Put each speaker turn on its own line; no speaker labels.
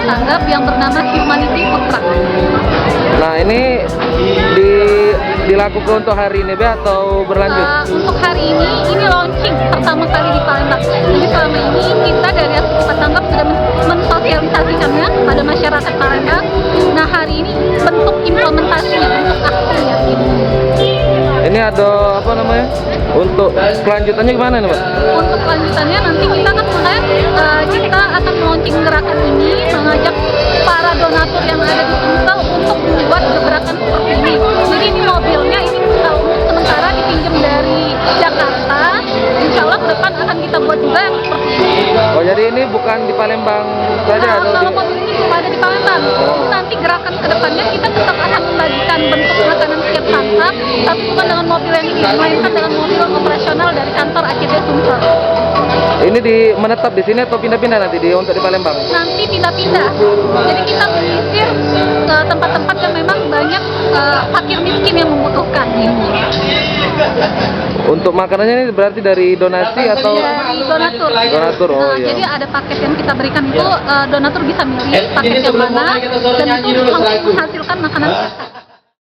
tanggap yang bernama Humanity Food Truck.
Nah, ini dilakukan untuk hari ini Be atau berlanjut?
Untuk hari ini launching pertama kali di Palembang. Jadi selama ini kita dari Asosiasi Tanggap sudah mensosialisasikannya pada masyarakat Palembang. Nah, hari ini bentuk implementasinya, bentuk aksinya.
Ini ada apa namanya? Untuk kelanjutannya gimana nih, Mbak?
Untuk kelanjutannya nanti kita akan launching gerakan ini, mengajak para donatur yang ada di Sumsel untuk membuat gerakan seperti ini. Jadi ini mobilnya ini untuk sementara dipinjam dari Jakarta. Insya Allah ke depan akan kita buat juga yang seperti ini.
Oh, jadi ini bukan di Palembang saja atau
Kalau mobil ini belum ada di Palembang. Nanti gerakan ke depannya kita tetap akan membagikan bentuk makanan siap santap, tapi bukan dengan mobil yang ini, melainkan dengan mobil operasional dari kantor ACD Sumsel.
ini menetap di sini atau pindah-pindah nanti untuk di Palembang?
Nanti pindah-pindah. Jadi kita menyisir tempat-tempat yang memang banyak fakir miskin yang membutuhkan.
Untuk makanannya ini berarti dari donasi atau
Dari donatur.
Donatur, oh iya.
Jadi ada paket yang kita berikan itu donatur bisa milih paket yang mana dan itu langsung menghasilkan makanan siap.